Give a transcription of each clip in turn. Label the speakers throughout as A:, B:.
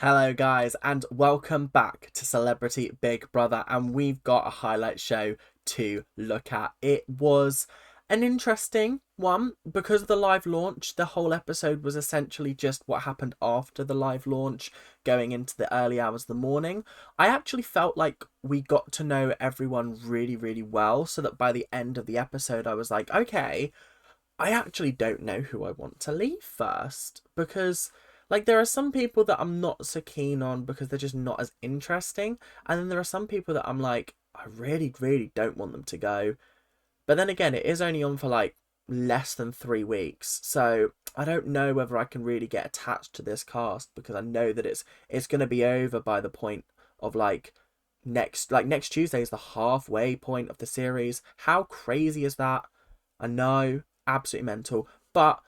A: Hello guys and welcome back to Celebrity Big Brother, and we've got a highlight show to look at. It was an interesting one because of the live launch. The whole episode was essentially just what happened after the live launch, going into the early hours of the morning. I actually felt like we got to know everyone really well, so that by the end of the episode I was like, okay, I actually don't know who I want to leave first, because like there are some people that I'm not so keen on because they're just not as interesting, and then there are some people that I'm like, I really don't want them to go. But then again, it is only on for like less than 3 weeks, so I don't know whether I can really get attached to this cast, because I know that it's going to be over by the point of next Tuesday is the halfway point of the series. How crazy is that? I know, absolutely mental, but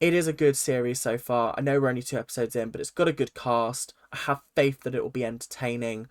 A: it is a good series so far. I know we're only 2 episodes in, but it's got a good cast. I have faith that it will be entertaining.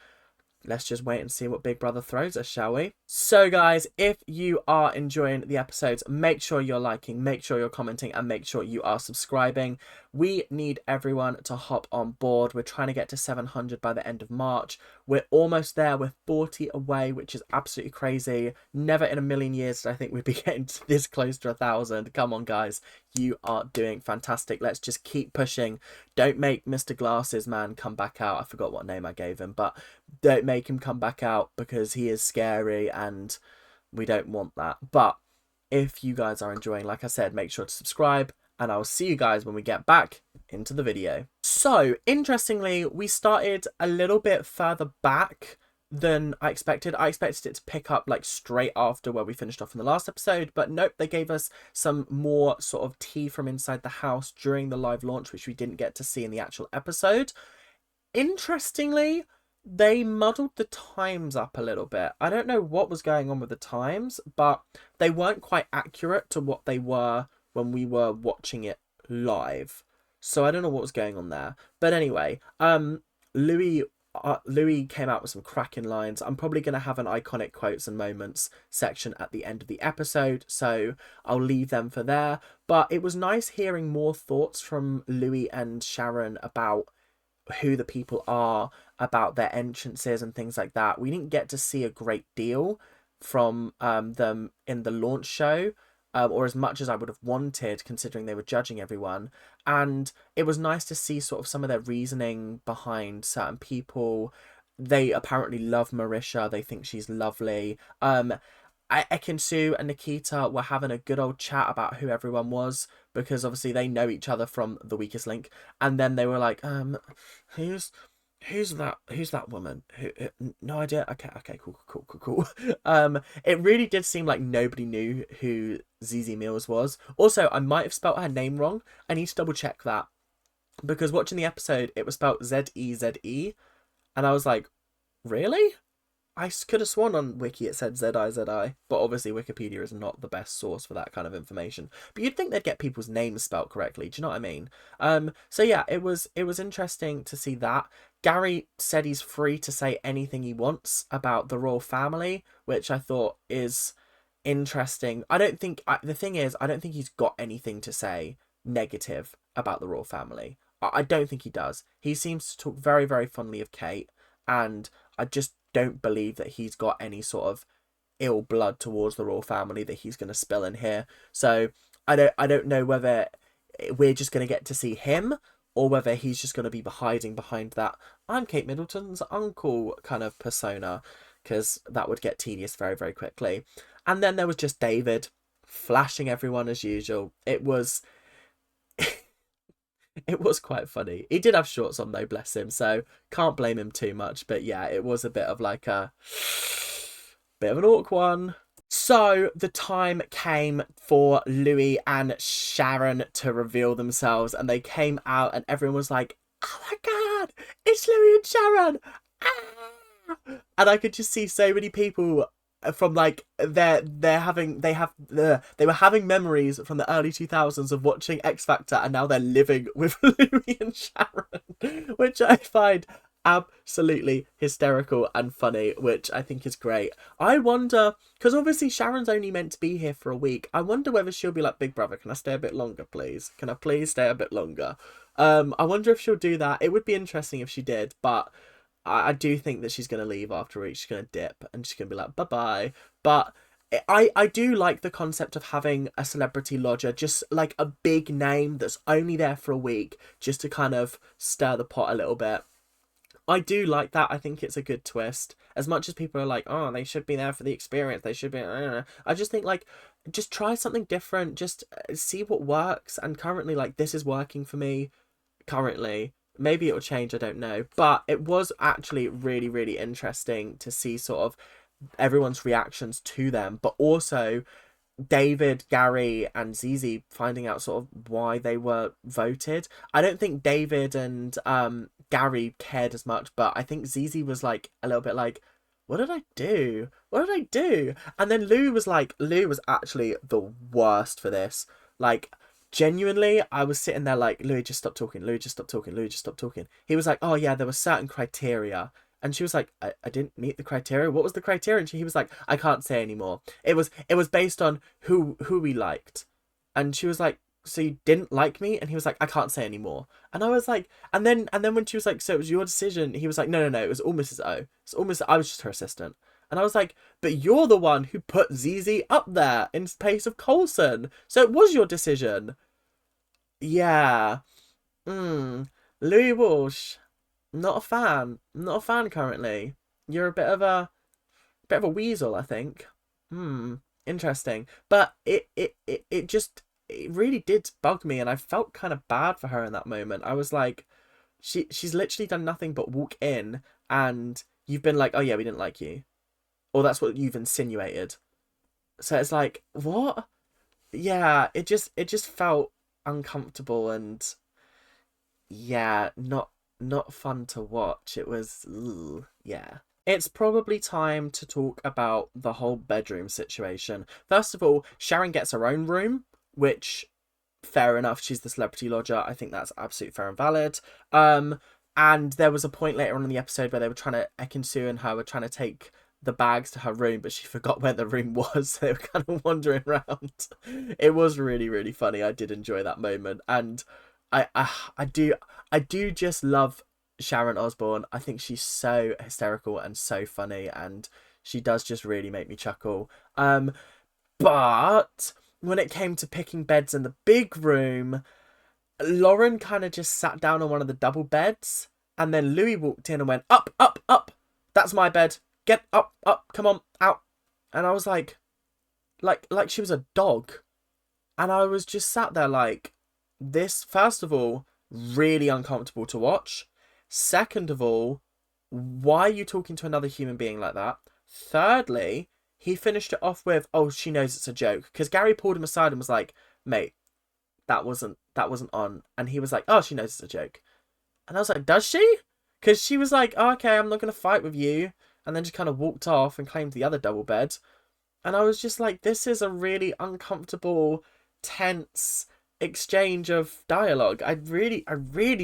A: Let's just wait and see what Big Brother throws us, shall we? So guys, if you are enjoying the episodes, make sure you're liking, make sure you're commenting, and make sure you are subscribing. We need everyone to hop on board. We're trying to get to 700 by the end of March. We're almost there. We're 40 away, which is absolutely crazy. Never in a million years did I think we'd be getting this close to 1,000. Come on, guys. You are doing fantastic. Let's just keep pushing. Don't make Mr. Glasses Man come back out. I forgot what name I gave him, but don't make him come back out because he is scary and we don't want that. But if you guys are enjoying, like I said, make sure to subscribe, and I'll see you guys when we get back into the video. So, interestingly, we started a little bit further back than I expected. I expected it to pick up like straight after where we finished off in the last episode, but nope, they gave us some more sort of tea from inside the house during the live launch, which we didn't get to see in the actual episode. Interestingly, they muddled the times up a little bit. I don't know what was going on with the times, but they weren't quite accurate to what they were when we were watching it live. So I don't know what was going on there. But anyway, Louis came out with some cracking lines. I'm probably going to have an iconic quotes and moments section at the end of the episode, so I'll leave them for there. But it was nice hearing more thoughts from Louis and Sharon about who the people are, about their entrances and things like that. We didn't get to see a great deal from them in the launch show, or as much as I would have wanted, considering they were judging everyone. And it was nice to see sort of some of their reasoning behind certain people. They apparently love Marisha. They think she's lovely. Ekin-Su and Nikita were having a good old chat about who everyone was, because obviously they know each other from The Weakest Link, and then they were like, who's that woman? No idea. Okay, cool. It really did seem like nobody knew who Zizi Mills was. Also, I might have spelt her name wrong. I need to double check that, because watching the episode, it was spelled Zeze, and I was like, really? I could have sworn on Wiki it said Zizi, but obviously Wikipedia is not the best source for that kind of information. But you'd think they'd get people's names spelt correctly. Do you know what I mean? So yeah, it was interesting to see that. Gary said he's free to say anything he wants about the royal family, which I thought is interesting. The thing is, I don't think he's got anything to say negative about the royal family. I don't think he does. He seems to talk very fondly of Kate, and I just don't believe that he's got any sort of ill blood towards the royal family that he's going to spill in here. So I don't know whether we're just going to get to see him, or whether he's just going to be hiding behind that I'm Kate Middleton's uncle kind of persona, because that would get tedious very quickly. And then there was just David flashing everyone as usual. It was it was quite funny. He did have shorts on though, bless him, so can't blame him too much. But yeah, it was a bit of like a bit of an awkward one. So the time came for Louis and Sharon to reveal themselves, and they came out and everyone was like, oh my god, it's Louis and Sharon! Ah! And I could just see so many people from like they were having memories from the early 2000s of watching X Factor, and now they're living with Louis and Sharon, which I find absolutely hysterical and funny, which I think is great. I wonder, because obviously Sharon's only meant to be here for a week. I wonder whether she'll be like, Big Brother, can I stay a bit longer, please? Can I please stay a bit longer? I wonder if she'll do that. It would be interesting if she did, but I do think that she's going to leave after a week. She's going to dip and she's going to be like, bye bye. But I do like the concept of having a celebrity lodger, just like a big name that's only there for a week, just to kind of stir the pot a little bit. I do like that. I think it's a good twist. As much as people are like, oh, they should be there for the experience. They should be. I just think like, just try something different. Just see what works. And currently, like, this is working for me. Currently, maybe it'll change. I don't know. But it was actually really, really interesting to see sort of everyone's reactions to them, but also David, Gary, and Zizi finding out sort of why they were voted. I don't think David and Gary cared as much, but I think Zizi was like a little bit like, what did I do? What did I do? And then Lou was actually the worst for this. Like, genuinely, I was sitting there like, Louis, just stop talking. Louis, just stop talking. Louis, just stop talking. He was like, oh yeah, there were certain criteria. And she was like, I didn't meet the criteria. What was the criteria? And he was like, I can't say anymore. It was based on who we liked. And she was like, so you didn't like me? And he was like, I can't say anymore. And I was like, and then when she was like, so it was your decision, he was like, no, it was all Mrs. O. It's almost I was just her assistant. And I was like, but you're the one who put ZZ up there in place of Coulson. So it was your decision. Yeah. Louis Walsh. Not a fan. Not a fan currently. You're a bit of a weasel, I think. Interesting. But it just it really did bug me, and I felt kind of bad for her in that moment. I was like, she's literally done nothing but walk in, and you've been like, oh yeah, we didn't like you, or that's what you've insinuated. So it's like, what? Yeah, it just felt uncomfortable and yeah, not fun to watch. It was, ugh, yeah. It's probably time to talk about the whole bedroom situation. First of all, Sharon gets her own room, which fair enough. She's the celebrity lodger. I think that's absolutely fair and valid. And there was a point later on in the episode where they were trying to, Ekin-Su and her were trying to take the bags to her room, but she forgot where the room was. So they were kind of wandering around. It was really, really funny. I did enjoy that moment, and I do just love Sharon Osbourne. I think she's so hysterical and so funny, and she does just really make me chuckle. But when it came to picking beds in the big room, Lauren kind of just sat down on one of the double beds, and then Louis walked in and went, up, up, up. That's my bed. Get up, up, come on, out. And I was like she was a dog. And I was just sat there like, this, first of all, really uncomfortable to watch. Second of all, why are you talking to another human being like that? Thirdly, he finished it off with, oh, she knows it's a joke. Because Gary pulled him aside and was like, mate, that wasn't on. And he was like, oh, she knows it's a joke. And I was like, does she? Because she was like, oh, okay, I'm not going to fight with you. And then just kind of walked off and claimed the other double bed. And I was just like, this is a really uncomfortable, tense exchange of dialogue. I really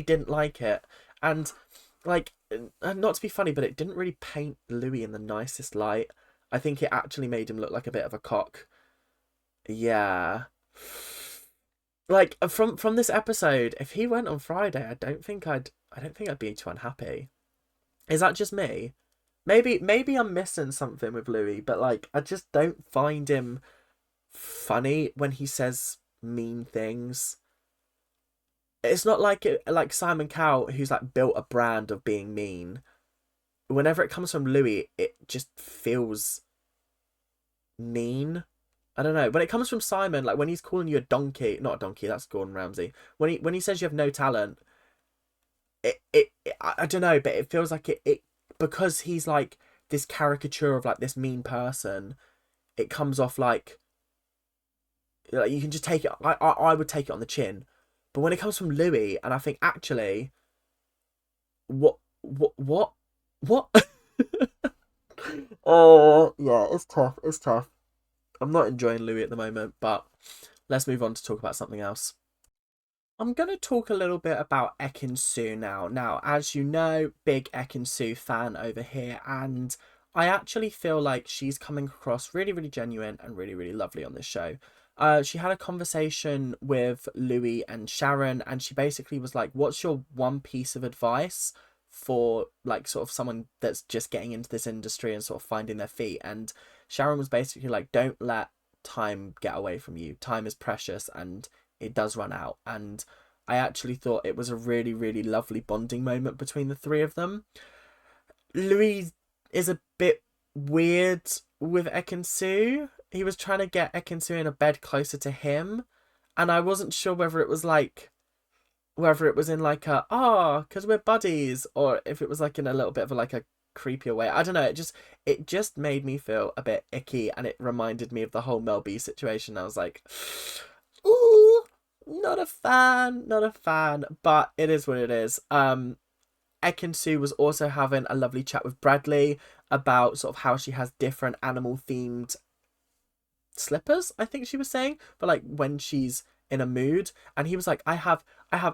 A: didn't like it. And like, not to be funny, but it didn't really paint Louis in the nicest light. I think it actually made him look like a bit of a cock. Yeah. Like from this episode, if he went on Friday, I don't think I'd be too unhappy. Is that just me? Maybe I'm missing something with Louis, but like I just don't find him funny when he says mean things. It's not like Simon Cowell, who's like built a brand of being mean. Whenever it comes from Louis, it just feels mean. I don't know. When it comes from Simon, like when he's calling you a donkey, not a donkey, that's Gordon Ramsay. When he says you have no talent, I don't know, but it feels like it because he's like this caricature of like this mean person. It comes off like you can just take it. I would take it on the chin, but when it comes from Louis, and I think actually, what? Oh yeah, it's tough. It's tough. I'm not enjoying Louis at the moment, but let's move on to talk about something else. I'm going to talk a little bit about Ekin-Su now. Now, as you know, big Ekin-Su fan over here, and I actually feel like she's coming across really, really genuine and really, really lovely on this show. She had a conversation with Louis and Sharon, and she basically was like, what's your one piece of advice for like sort of someone that's just getting into this industry and sort of finding their feet? And Sharon was basically like, don't let time get away from you. Time is precious and it does run out. And I actually thought it was a really, really lovely bonding moment between the three of them. Louis is a bit weird with Ekin-Su. He was trying to get Ekin-Su in a bed closer to him, and I wasn't sure whether it was like whether it was in like a because we're buddies, or if it was like in a little bit of a, like a creepier way. I don't know. It just made me feel a bit icky, and it reminded me of the whole Mel B situation. I was like, ooh, not a fan, not a fan, but it is what it is. Ekin-Su was also having a lovely chat with Bradley about sort of how she has different animal themed slippers, I think she was saying, but like when she's in a mood, and he was like, I have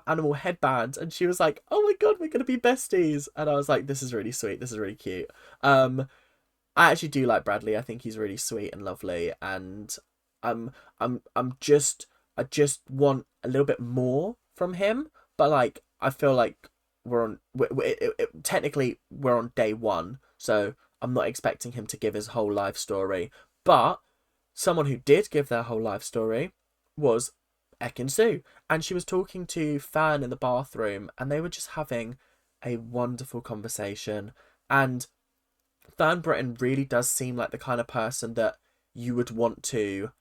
A: animal headbands, and she was like, oh my god, we're gonna be besties, and I was like, this is really sweet, this is really cute. I actually do like Bradley. I think he's really sweet and lovely, and I'm I just want a little bit more from him, but like I feel like technically we're on day one, so I'm not expecting him to give his whole life story. But someone who did give their whole life story was Ekin-Su, and she was talking to Fan in the bathroom, and they were just having a wonderful conversation. And Fern Britton really does seem like the kind of person that you would want to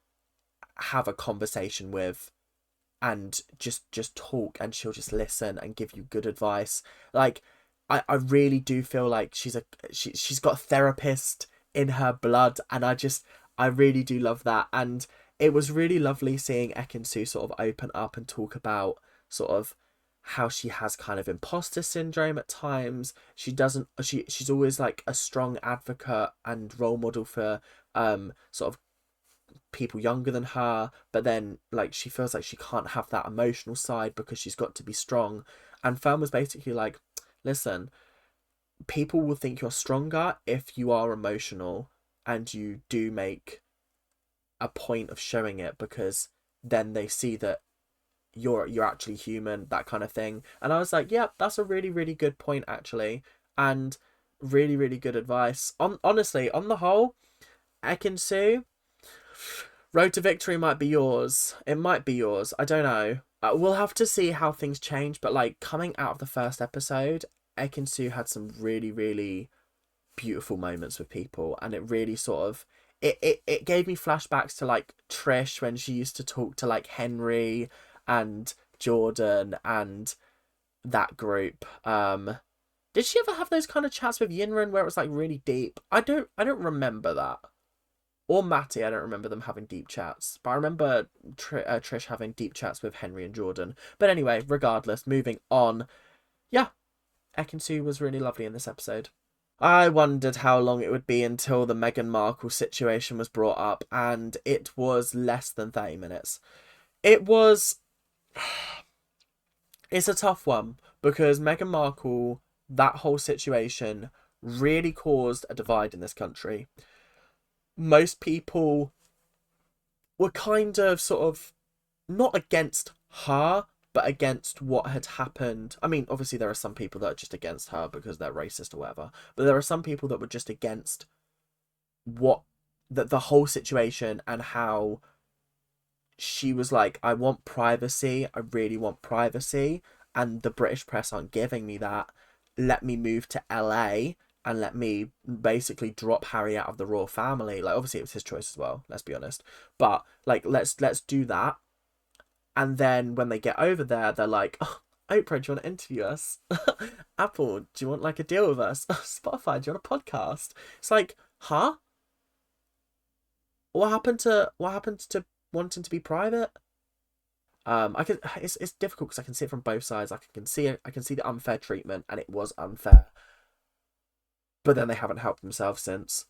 A: have a conversation with and just talk, and she'll just listen and give you good advice. Like I really do feel like she's got a therapist in her blood, and I really do love that. And it was really lovely seeing Ekin-Su sort of open up and talk about sort of how she has kind of imposter syndrome at times. She's always like a strong advocate and role model for sort of people younger than her, but then like she feels like she can't have that emotional side because she's got to be strong. And Fern was basically like, listen, people will think you're stronger if you are emotional and you do make a point of showing it, because then they see that you're actually human, that kind of thing. And I was like, yeah, that's a really, really good point actually, and really, really good advice. Honestly, on the whole, Ekin-Su, road to victory might be yours. It might be yours. I don't know. We'll have to see how things change. But like coming out of the first episode, Ekin-Su had some really, really beautiful moments with people, and it really sort of it gave me flashbacks to like Trish when she used to talk to like Henry and Jordan and that group. Did she ever have those kind of chats with Yinren where it was like really deep? I don't remember that. Or Matty, I don't remember them having deep chats. But I remember Trish having deep chats with Henry and Jordan. But anyway, regardless, moving on. Yeah, Ekin-Su was really lovely in this episode. I wondered how long it would be until the Meghan Markle situation was brought up, and it was less than 30 minutes. It was... It's a tough one, because Meghan Markle, that whole situation, really caused a divide in this country. Most people were kind of sort of not against her, but against what had happened. I mean, obviously there are some people that are just against her because they're racist or whatever, but there are some people that were just against what the whole situation, and how she was like, I want privacy, I really want privacy, and the British press aren't giving me that. Let me move to LA and let me basically drop Harry out of the royal family. Like obviously it was his choice as well, let's be honest. But like let's do that. And then when they get over there, they're like, oh, Oprah, do you want to interview us? Apple, do you want like a deal with us? Spotify, do you want a podcast? It's like, huh? What happened to wanting to be private? I can it's difficult because I can see it from both sides. Like I can see the unfair treatment, and it was unfair. But then they haven't helped themselves since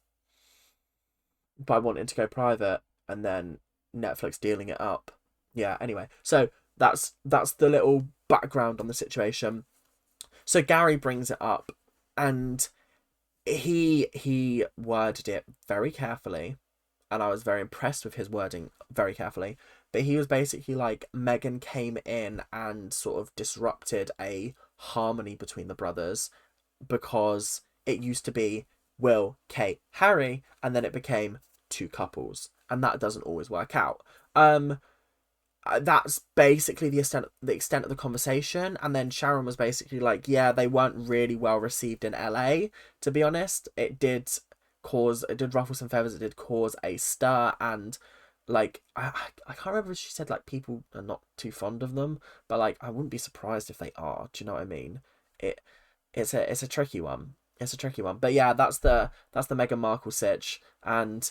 A: by wanting to go private, and then Netflix dealing it up. Yeah, anyway. So That's the little background on the situation. So Gary brings it up, and he worded it very carefully, and I was very impressed with his wording very carefully. But he was basically like, Megan came in and sort of disrupted a harmony between the brothers, because it used to be Will, Kate, Harry, and then it became two couples, and that doesn't always work out. That's basically the extent of the conversation. And then Sharon was basically like, yeah, they weren't really well received in LA, to be honest. It did ruffle some feathers, it did cause a stir, and like I can't remember if she said like people are not too fond of them, but like I wouldn't be surprised if they are. Do you know what I mean? It it's a tricky one. It's a tricky one. But yeah, that's the Meghan Markle sitch. And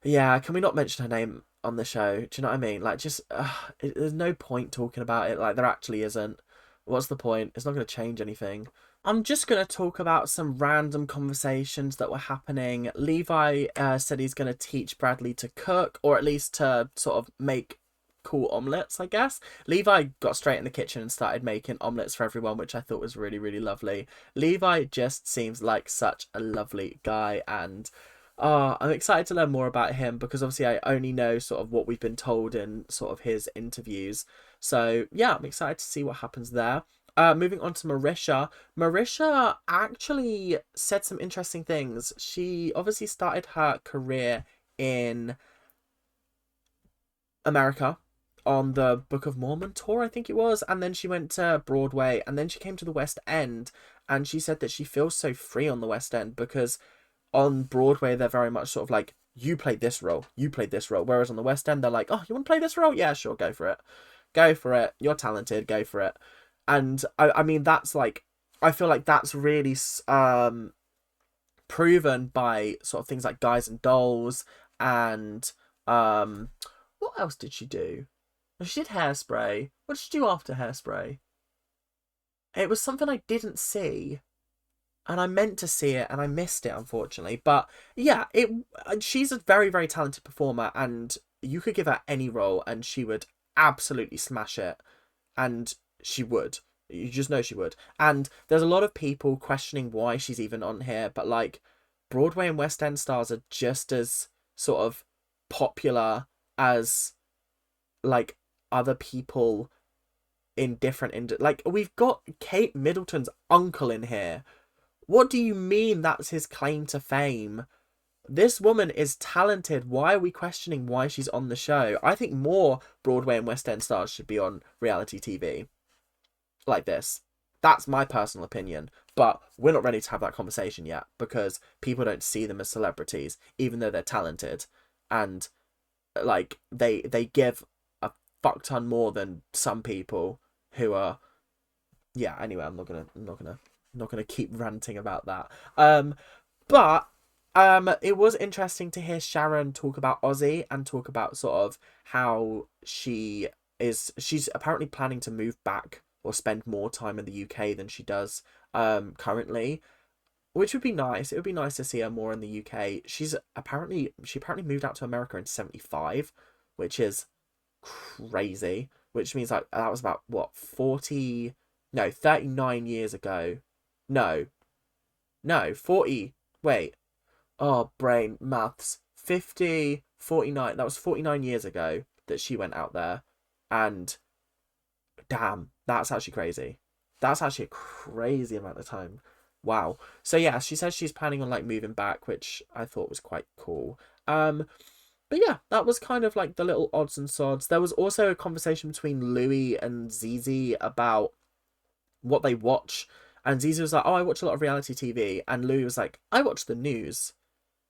A: yeah, can we not mention her name on the show? Do you know what I mean? Like, just there's no point talking about it. Like, there actually isn't. What's the point? It's not going to change anything. I'm just going to talk about some random conversations that were happening. Levi said he's going to teach Bradley to cook, or at least to sort of make cool omelets, I guess. Levi got straight in the kitchen and started making omelets for everyone, which I thought was really, really lovely. Levi just seems like such a lovely guy, and I'm excited to learn more about him, because obviously I only know sort of what we've been told in sort of his interviews. So yeah, I'm excited to see what happens there. Moving on to Marisha. Marisha actually said some interesting things. She obviously started her career in America on the Book of Mormon tour, I think it was, and then she went to Broadway, and then she came to the West End, and she said that she feels so free on the West End, because on Broadway they're very much sort of like, you played this role, you played this role, whereas on the West End they're like, oh, you want to play this role? Yeah, sure, go for it. Go for it. You're talented, go for it. And I mean, that's like, I feel like that's really proven by sort of things like Guys and Dolls, and what else did she do? She did Hairspray. What did she do after Hairspray? It was something I didn't see, and I meant to see it and I missed it, unfortunately. But yeah, she's a very, very talented performer, and you could give her any role and she would absolutely smash it, and she would. You just know she would. And there's a lot of people questioning why she's even on here, but like, Broadway and West End stars are just as sort of popular as like other people in like, we've got Kate Middleton's uncle in here. What do you mean that's his claim to fame? This woman is talented. Why are we questioning why she's on the show? I think more Broadway and West End stars should be on reality TV like this. That's my personal opinion. But we're not ready to have that conversation yet, because people don't see them as celebrities, even though they're talented. And like, they give a fuck ton more than some people who are, yeah, anyway, I'm not gonna keep ranting about that. But it was interesting to hear Sharon talk about Ozzy, and talk about sort of how she's apparently planning to move back or spend more time in the UK than she does currently, which would be nice. It would be nice to see her more in the UK. She apparently moved out to America in 75, which is crazy. Which means like that was about what, 39 years ago. No, no, 40. Wait. Oh, brain maths. 50, 49. That was 49 years ago that she went out there. And damn, that's actually crazy. That's actually a crazy amount of time. Wow. So yeah, she says she's planning on like moving back, which I thought was quite cool. But yeah, that was kind of like the little odds and sods. There was also a conversation between Louis and Zizi about what they watch. And Zizi was like, oh, I watch a lot of reality TV. And Louis was like, I watch the news.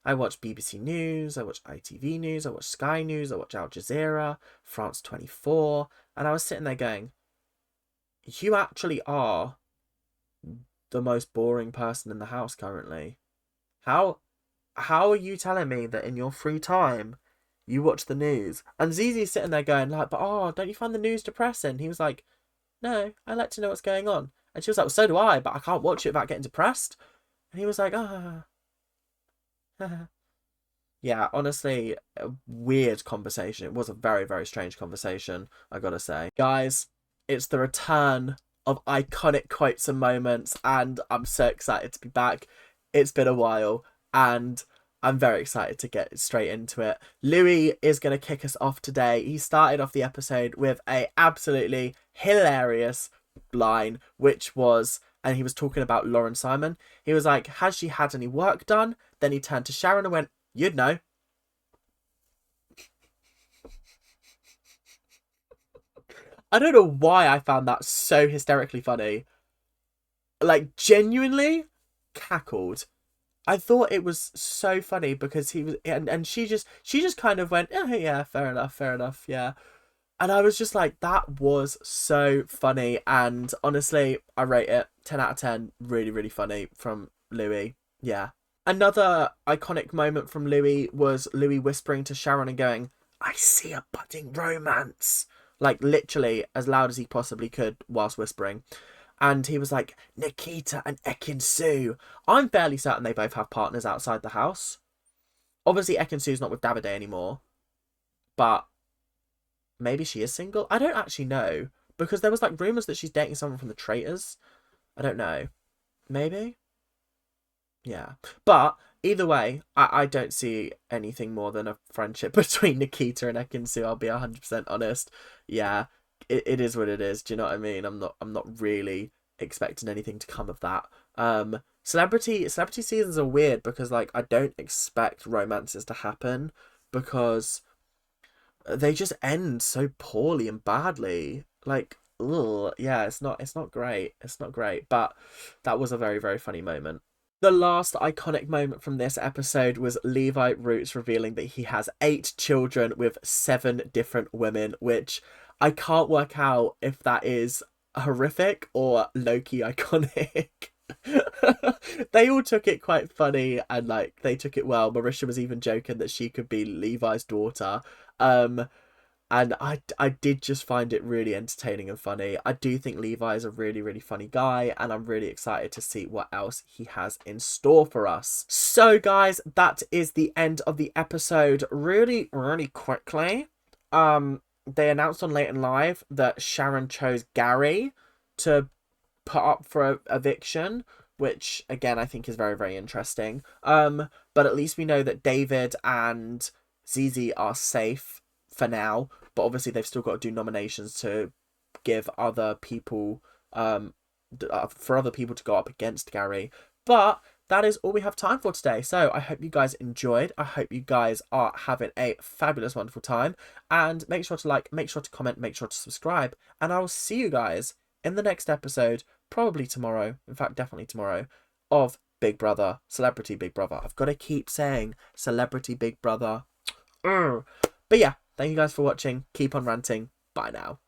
A: I watch BBC News, I watch ITV News, I watch Sky News, I watch Al Jazeera, France 24. And I was sitting there going, you actually are the most boring person in the house currently. How are you telling me that in your free time you watch the news? And Zizi's sitting there going like, but oh, don't you find the news depressing? He was like, no, I like to know what's going on. And she was like, well, so do I, but I can't watch it without getting depressed. And he was like, ah. Yeah, honestly, a weird conversation. It was a very, very strange conversation, I gotta say. Guys, it's the return of iconic quotes and moments, and I'm so excited to be back. It's been a while, and I'm very excited to get straight into it. Louis is going to kick us off today. He started off the episode with a absolutely hilarious line, which was, and he was talking about Lauren Simon. He was like, has she had any work done? Then he turned to Sharon and went, you'd know. I don't know why I found that so hysterically funny. Like, genuinely cackled. I thought it was so funny because he was, and she just kind of went, oh, yeah, fair enough, yeah. And I was just like, that was so funny. And honestly, I rate it 10 out of 10. Really, really funny from Louis. Yeah. Another iconic moment from Louis was Louis whispering to Sharon and going, I see a budding romance. Like, literally as loud as he possibly could whilst whispering. And he was like, Nikita and Ekin Su. I'm fairly certain they both have partners outside the house. Obviously, Ekin Su's not with Davide anymore. But maybe she is single? I don't actually know. Because there was like rumours that she's dating someone from the Traitors. I don't know. Maybe? Yeah. But either way, I don't see anything more than a friendship between Nikita and Ekin Su. I'll be 100% honest. Yeah. It is what it is. Do you know what I mean? I'm not really expecting anything to come of that. Celebrity seasons are weird because like I don't expect romances to happen because they just end so poorly and badly. Like, ugh, yeah, it's not great. It's not great. But that was a very, very funny moment. The last iconic moment from this episode was Levi Roots revealing that he has 8 children with 7 different women, which I can't work out if that is horrific or low-key iconic. They all took it quite funny and like they took it well. Marisha was even joking that she could be Levi's daughter. Um, and I did just find it really entertaining and funny. I do think Levi is a really, really funny guy, and I'm really excited to see what else he has in store for us. So, guys, that is the end of the episode. Really, really quickly, they announced on Late and Live that Sharon chose Gary to put up for eviction, which again I think is very, very interesting. But at least we know that David and Zizi are safe for now, but obviously they've still got to do nominations to give other people for other people to go up against Gary. But that is all we have time for today. So I hope you guys enjoyed. I hope you guys are having a fabulous, wonderful time. And make sure to like, make sure to comment, make sure to subscribe. And I will see you guys in the next episode, probably tomorrow. In fact, definitely tomorrow, of Big Brother, Celebrity Big Brother. I've got to keep saying Celebrity Big Brother. But yeah, thank you guys for watching. Keep on ranting. Bye now.